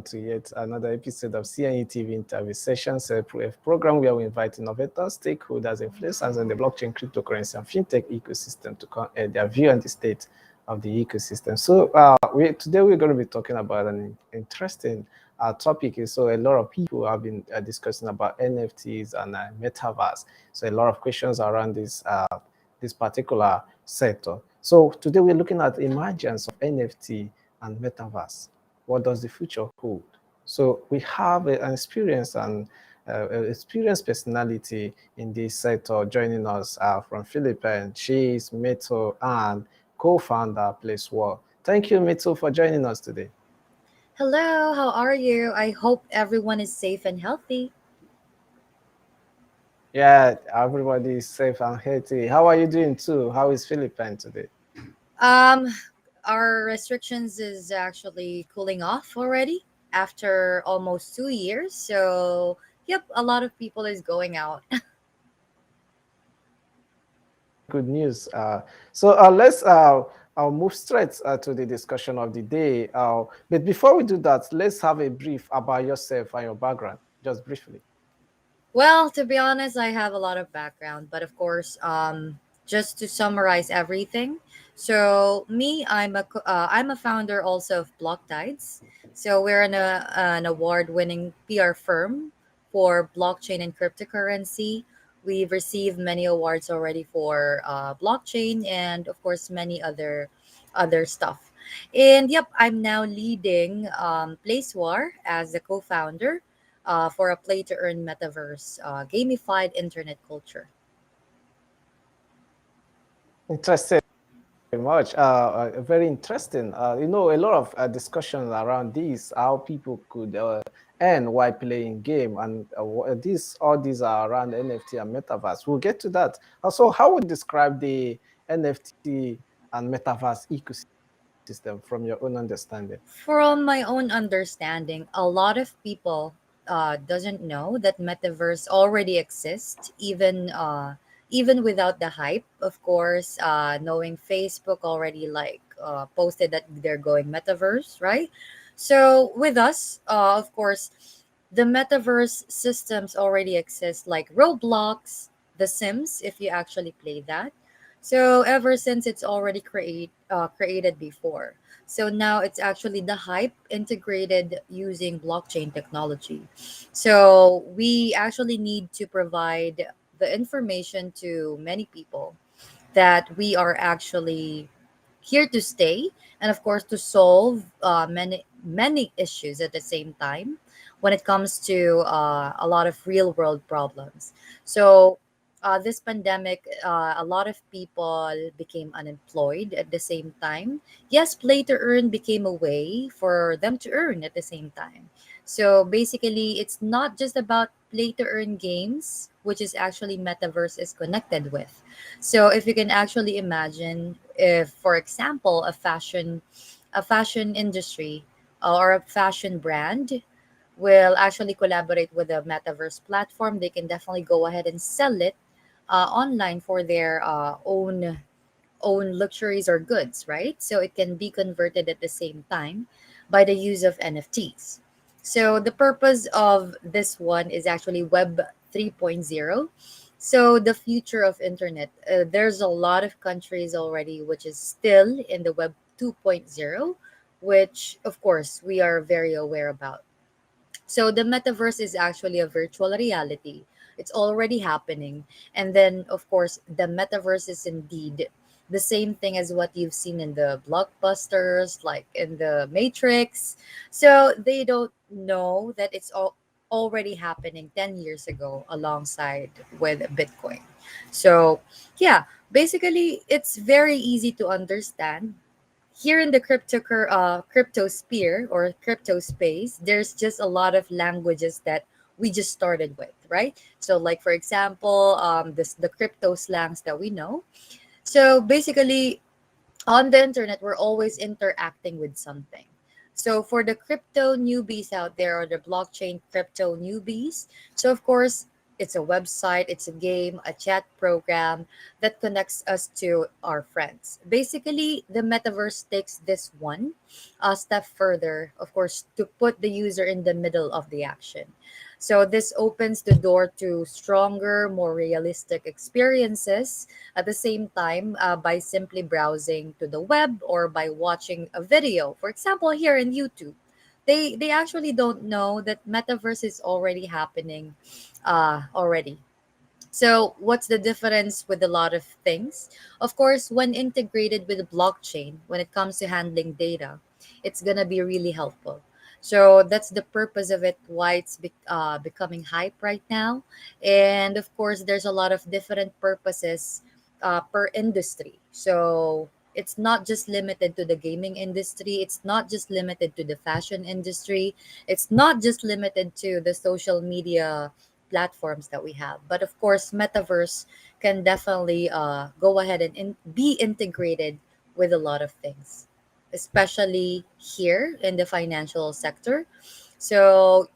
welcome to yet another episode of CNETv Interview Session program where we invite innovators, stakeholders, influencers in the blockchain, cryptocurrency, and fintech ecosystem to their view on the state of the ecosystem. So today we're going to be talking about an interesting topic. So a lot of people have been discussing about NFTs and metaverse. So a lot of questions around this particular sector. So today we're looking at the emergence of NFT and metaverse. What does the future hold? So we have an experienced and experienced personality in this sector joining us from Philippines. She is Mito and co-founder PlaceWar. Thank you, Mito, for joining us today. Hello, how are you? I hope everyone is safe and healthy. Yeah, everybody is safe and healthy. How are you doing too? How is Philippines today? Um, our restrictions is actually cooling off already after almost 2 years. So, yep, a lot of people is going out. Good news. So let's I'll move straight to the discussion of the day. But before we do that, let's have a brief about yourself and your background, just briefly. Well, to be honest, I have a lot of background, but of course, just to summarize everything. So me, I'm a founder also of Block Tides. So we're an award-winning PR firm for blockchain and cryptocurrency. We've received many awards already for blockchain and of course many other stuff. And yep, I'm now leading PlaceWar as the co-founder for a play to earn metaverse, gamified internet culture. Interesting. Very much. Very interesting. A lot of discussions around this, how people could earn while playing game, and all these are around NFT and metaverse. We'll get to that. Also, how would you describe the NFT and metaverse ecosystem from your own understanding? From my own understanding, a lot of people doesn't know that metaverse already exists, even without the hype. Of course, knowing Facebook already posted that they're going metaverse, right? So with us, of course, the metaverse systems already exist, like Roblox, The Sims, if you actually play that. So ever since it's already created before. So now it's actually the hype integrated using blockchain technology. So we actually need to provide the information to many people that we are actually here to stay, and of course to solve many issues at the same time when it comes to a lot of real world problems. So this pandemic, a lot of people became unemployed at the same time. Yes, play to earn became a way for them to earn at the same time. So basically, it's not just about play to earn games, which is actually metaverse is connected with. So if you can actually imagine, if for example a fashion industry or a fashion brand will actually collaborate with a metaverse platform, they can definitely go ahead and sell it online for their own luxuries or goods, right? So it can be converted at the same time by the use of NFTs. So the purpose of this one is actually Web 3.0. So the future of internet, there's a lot of countries already which is still in the Web 2.0, which of course we are very aware about. So the metaverse is actually a virtual reality. It's already happening. And then, of course, the metaverse is indeed the same thing as what you've seen in the blockbusters, like in the Matrix. So they don't know that it's already happening 10 years ago alongside with Bitcoin. So, yeah, basically, it's very easy to understand here in the crypto sphere or crypto space. There's just a lot of languages that we just started with, right? So like for example, the crypto slangs that we know. So basically, on the internet, we're always interacting with something. So for the crypto newbies out there, or the blockchain crypto newbies, so of course It's a website, it's a game, a chat program that connects us to our friends. Basically, the metaverse takes this one a step further, of course, to put the user in the middle of the action. So this opens the door to stronger, more realistic experiences at the same time by simply browsing to the web or by watching a video. For example, here in YouTube, they actually don't know that metaverse is already happening already. So, what's the difference with a lot of things? Of course, when integrated with blockchain, when it comes to handling data, it's gonna be really helpful. So that's the purpose of it. Why it's becoming hype right now, and of course, there's a lot of different purposes per industry. So it's not just limited to the gaming industry. It's not just limited to the fashion industry. It's not just limited to the social media platforms that we have. But of course, metaverse can definitely go ahead and be integrated with a lot of things, especially here in the financial sector. So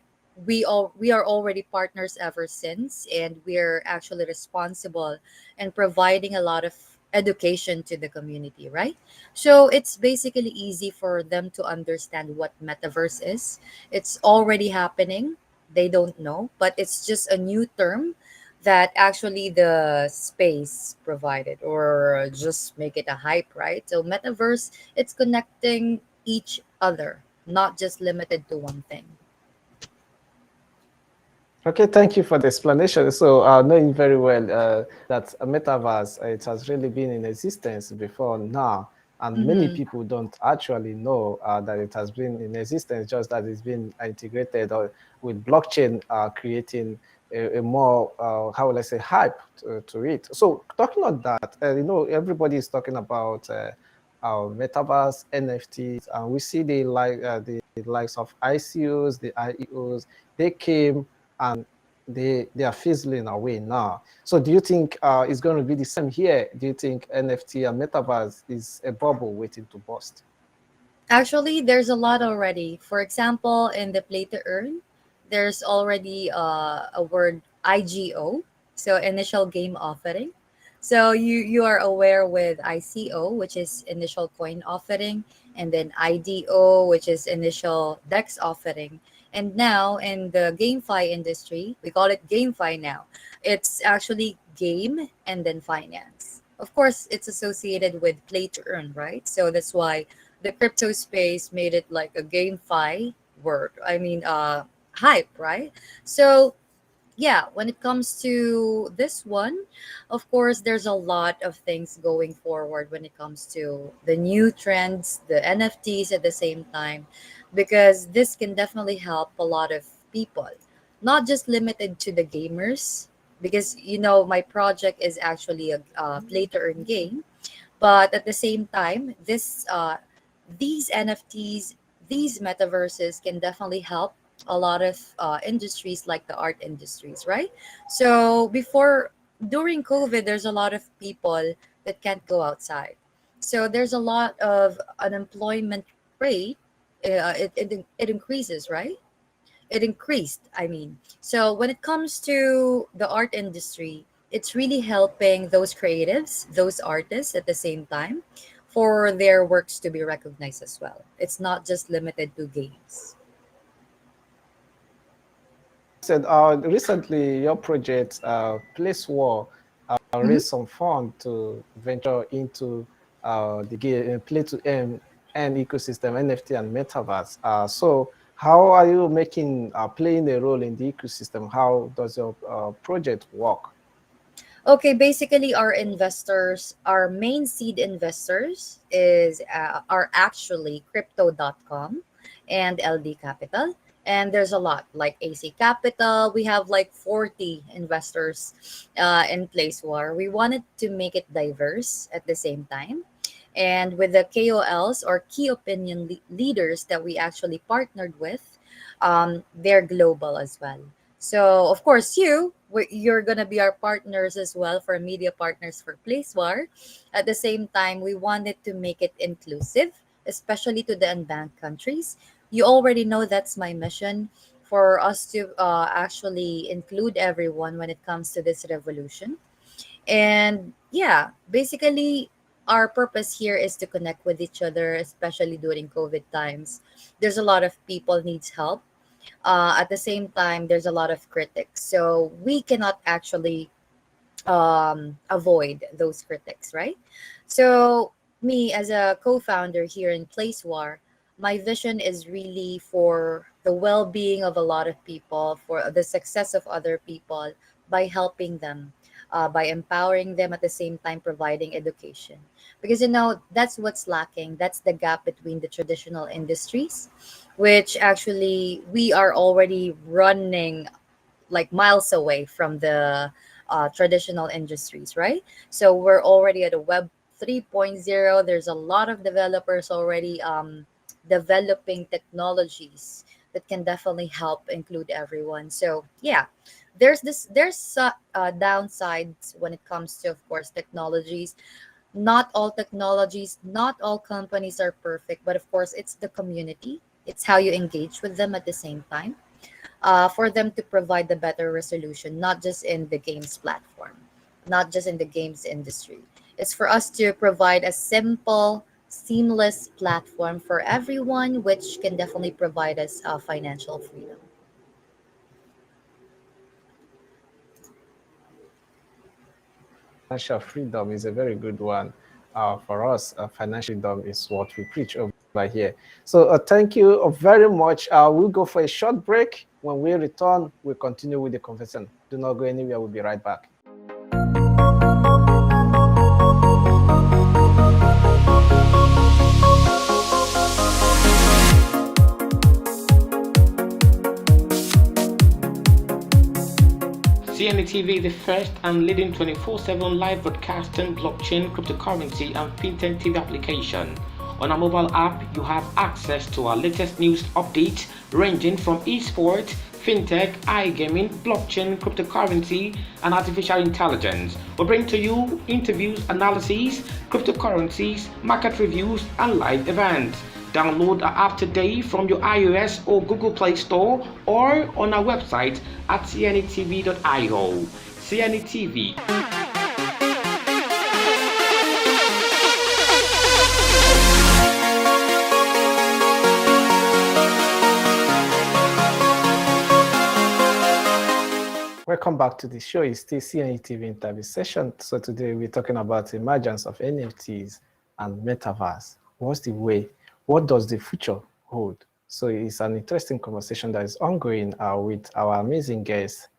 we are already partners ever since, and we're actually responsible and providing a lot of education to the community, right? So it's basically easy for them to understand what metaverse is. It's already happening. They don't know, but it's just a new term that actually the space provided, or just make it a hype, right? So metaverse, it's connecting each other, not just limited to one thing. Okay, thank you for the explanation. So, knowing very well that a metaverse, it has really been in existence before now, and many Mm-hmm. people don't actually know that it has been in existence, just that it's been integrated or with blockchain creating a more, how will I say, hype to it. So, talking on that, everybody is talking about metaverse, NFTs, and we see the likes of ICOs, the IEOs, they came and they are fizzling away now. So do you think it's going to be the same here? Do you think NFT and metaverse is a bubble waiting to burst? Actually, there's a lot already. For example, in the play to earn, there's already a word IGO, so initial game offering. So you are aware with ICO, which is initial coin offering, and then IDO, which is initial DEX offering. And now in the GameFi industry, we call it GameFi now. It's actually game and then finance. Of course, it's associated with play to earn, right? So that's why the crypto space made it like a GameFi word. I mean, hype, right? So yeah, when it comes to this one, of course, there's a lot of things going forward when it comes to the new trends, the NFTs at the same time, because this can definitely help a lot of people, not just limited to the gamers. Because my project is actually a play to earn game, but at the same time, these NFTs, these metaverses can definitely help a lot of industries like the art industries, right? So during COVID, there's a lot of people that can't go outside. So there's a lot of unemployment rate. It increases, right? It increased, I mean. So when it comes to the art industry, it's really helping those creatives, those artists at the same time, for their works to be recognized as well. It's not just limited to games. Said recently your project PlaceWar Mhm. raised some fund to venture into the game play to earn and ecosystem NFT and metaverse. So how are you making playing a role in the ecosystem? How does your project work? Okay, basically our investors, our main seed investors are actually crypto.com and LD Capital. And there's a lot like AC Capital. We have like 40 investors in PlaceWar. We wanted to make it diverse at the same time. And with the KOLs or key opinion leaders that we actually partnered with, they're global as well. So of course you're gonna be our partners as well for media partners for PlaceWar. At the same time, we wanted to make it inclusive, especially to the unbanked countries. You already know that's my mission. for us to actually include everyone when it comes to this revolution. And yeah, basically, our purpose here is to connect with each other, especially during COVID times. There's a lot of people needs help. At the same time, there's a lot of critics, so we cannot actually avoid those critics, right? So, me as a co founder here in PlaceWar, my vision is really for the well being of a lot of people, for the success of other people by helping them. By empowering them at the same time providing education, because that's what's lacking. That's the gap between the traditional industries, which actually we are already running like miles away from the traditional industries, right? So we're already at a web 3.0. There's a lot of developers already developing technologies that can definitely help include everyone. So yeah, there's downsides when it comes to, of course, technologies. Not all technologies, not all companies are perfect, but of course, it's the community. It's how you engage with them at the same time, for them to provide the better resolution, not just in the games platform, not just in the games industry. It's for us to provide a simple, seamless platform for everyone, which can definitely provide us financial freedom. Financial freedom is a very good one. For us, financial freedom is what we preach over here. So thank you very much. We'll go for a short break. When we return, we'll continue with the conversation. Do not go anywhere. We'll be right back. CNETv, the first and leading 24/7 live broadcasting blockchain, cryptocurrency, and fintech TV application. On our mobile app, you have access to our latest news updates ranging from esports, fintech, iGaming, blockchain, cryptocurrency, and artificial intelligence. We bring to you interviews, analyses, cryptocurrencies, market reviews, and live events. Download our app today from your iOS or Google Play Store or on our website at cnetv.io. CNETv. Welcome back to the show. It's still CNETv interview session. So today we're talking about the emergence of NFTs and metaverse. What's the way? What does the future hold? So it's an interesting conversation that is ongoing with our amazing guest,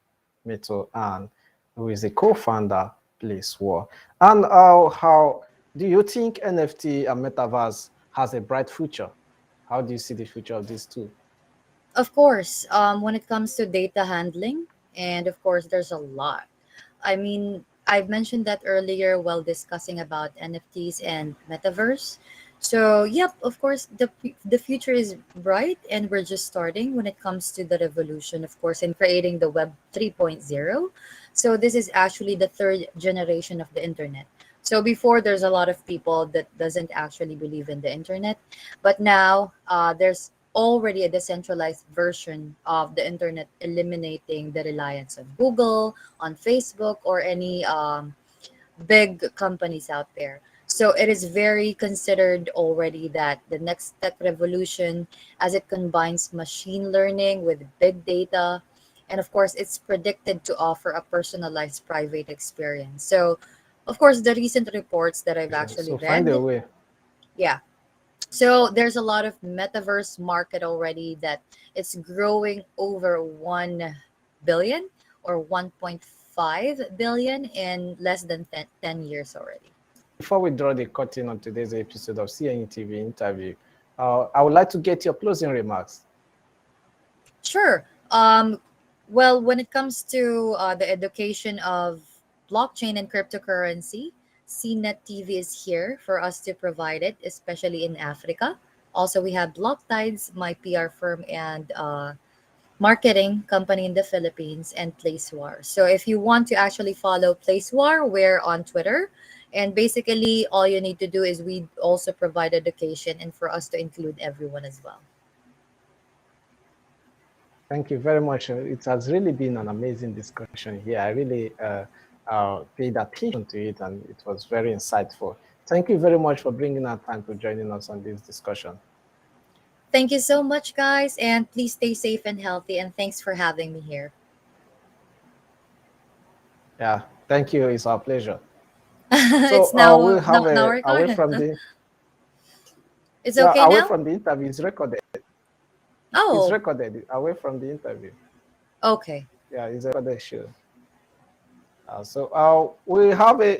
Meto Ann, who is a co-founder, PlaceWar. And how do you think NFT and metaverse has a bright future? How do you see the future of these two? Of course, when it comes to data handling, and of course, there's a lot. I mean, I've mentioned that earlier while discussing about NFTs and metaverse. So, yep, of course, the future is bright, and we're just starting when it comes to the revolution, of course, in creating the Web 3.0. So, this is actually the third generation of the internet. So before, there's a lot of people that doesn't actually believe in the internet, but now there's already a decentralized version of the internet, eliminating the reliance on Google, on Facebook, or any big companies out there. So it is very considered already that the next tech revolution, as it combines machine learning with big data, and of course, it's predicted to offer a personalized private experience. So, of course, the recent reports that I've actually So find a read, way. yeah, so there's a lot of metaverse market already that it's growing over 1 billion or 1.5 billion in less than 10 years already. Before we draw the curtain on today's episode of CNETv interview, I would like to get your closing remarks. Sure. Well, when it comes to the education of blockchain and cryptocurrency, CNET TV is here for us to provide it, especially in Africa. Also, we have Block Tides, my PR firm and marketing company in the Philippines, and PlaceWar. So if you want to actually follow PlaceWar, we're on Twitter. And basically, all you need to do is we also provide education and for us to include everyone as well. Thank you very much. It has really been an amazing discussion here. I really paid attention to it, and it was very insightful. Thank you very much for bringing our time to joining us on this discussion. Thank you so much, guys, and please stay safe and healthy. And thanks for having me here. Yeah, thank you. It's our pleasure. So It's now we'll have now a away recorded. from the It's yeah okay away now. from the interview. It's recorded. It's Oh, recorded away from the interview. okay. Yeah, it's a recorded show. So we have a